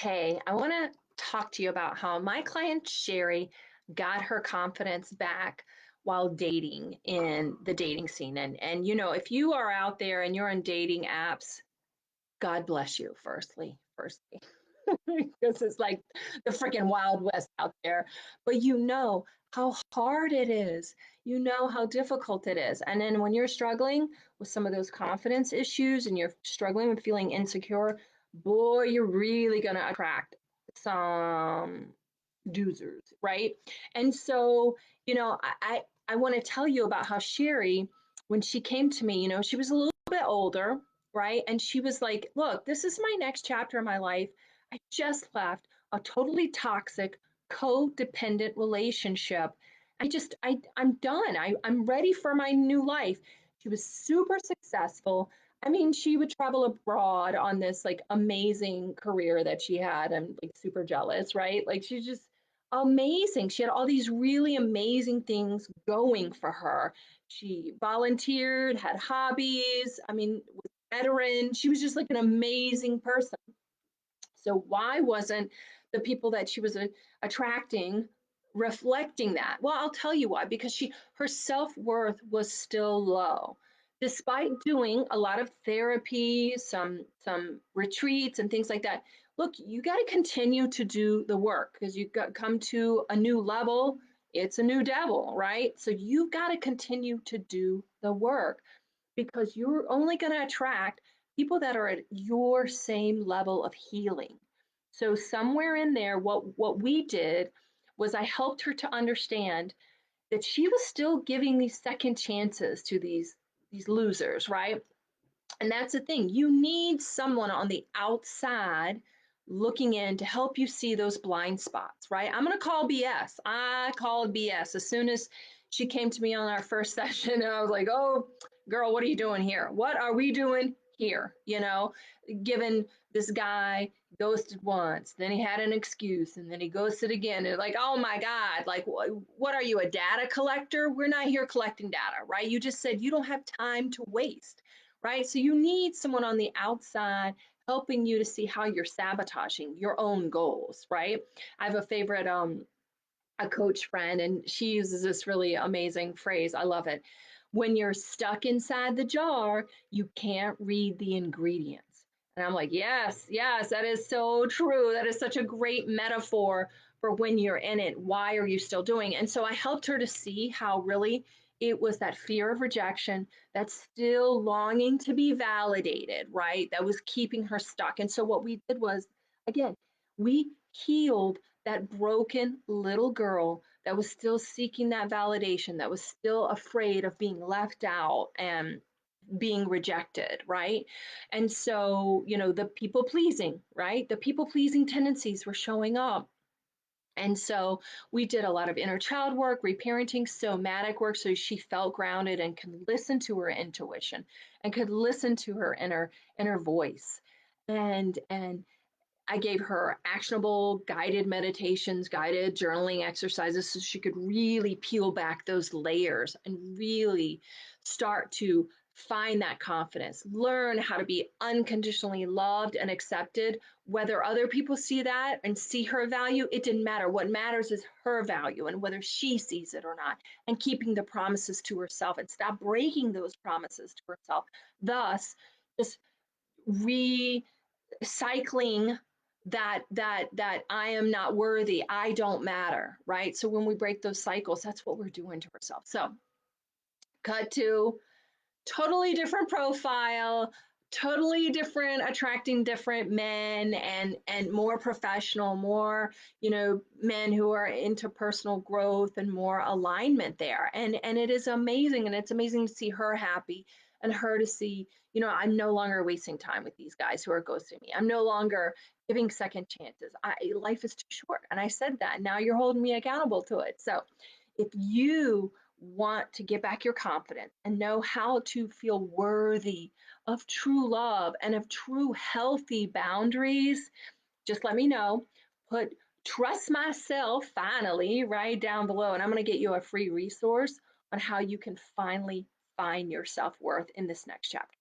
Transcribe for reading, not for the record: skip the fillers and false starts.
Hey, I want to talk to you about how my client Sherry got her confidence back while dating in the dating scene. And if you are out there and you're on dating apps, God bless you, firstly, because it's like the freaking Wild West out there. But you know how hard it is. You know how difficult it is. And then when you're struggling with some of those confidence issues and you're struggling with feeling insecure, boy, you're really going to attract some doozers, right? And so, I want to tell you about how Sherry, when she came to me, she was a little bit older, right? And she was like, look, this is my next chapter in my life. I just left a totally toxic, codependent relationship. I'm done. I'm ready for my new life. She was super successful. I mean, she would travel abroad on this like amazing career that she had. I'm like super jealous, right? Like she's just amazing. She had all these really amazing things going for her. She volunteered, had hobbies. I mean, was a veteran. She was just like an amazing person. So why wasn't the people that she was attracting reflecting that? Well, I'll tell you why. Because her self-worth was still low. Despite doing a lot of therapy, some retreats and things like that. Look, you got to continue to do the work because you got come to a new level. It's a new devil, right? So you've got to continue to do the work because you're only going to attract people that are at your same level of healing. So somewhere in there, what we did was I helped her to understand that she was still giving these second chances to these losers, right? And that's the thing. You need someone on the outside looking in to help you see those blind spots, right? I'm going to call BS. I called BS as soon as she came to me on our first session. And I was like, oh, girl, what are you doing here? What are we doing here? Given this guy ghosted once, then he had an excuse, and then he ghosted again. And like, oh my God, like, what are you, a data collector? We're not here collecting data, right? You just said you don't have time to waste, right? So you need someone on the outside helping you to see how you're sabotaging your own goals, right? I have a favorite a coach friend, and she uses this really amazing phrase. I love it. When you're stuck inside the jar, you can't read the ingredients. And I'm like, yes, yes, that is so true. That is such a great metaphor for when you're in it. Why are you still doing it? And so I helped her to see how really it was that fear of rejection, that still longing to be validated, right? That was keeping her stuck. And so what we did was, again, we healed that broken little girl that was still seeking that validation, that was still afraid of being left out and being rejected, right? And so, the people pleasing, right? The people pleasing tendencies were showing up. And so we did a lot of inner child work, reparenting, somatic work, so she felt grounded and could listen to her intuition and could listen to her inner voice. And I gave her actionable guided meditations, guided journaling exercises so she could really peel back those layers and really start to find that confidence, learn how to be unconditionally loved and accepted. Whether other people see that and see her value, it didn't matter. What matters is her value and whether she sees it or not, and keeping the promises to herself and stop breaking those promises to herself. Thus, just recycling that I am not worthy, I don't matter, right? So when we break those cycles, that's what we're doing to ourselves. So cut to totally different profile, totally different, attracting different men and more professional, more, men who are into personal growth and more alignment there. And it is amazing. And it's amazing to see her happy and her to see, I'm no longer wasting time with these guys who are ghosting me. I'm no longer giving second chances. Life is too short. And I said that. Now you're holding me accountable to it. So if you want to get back your confidence and know how to feel worthy of true love and of true healthy boundaries, just let me know. Put trust myself finally right down below, and I'm going to get you a free resource on how you can finally find your self-worth in this next chapter.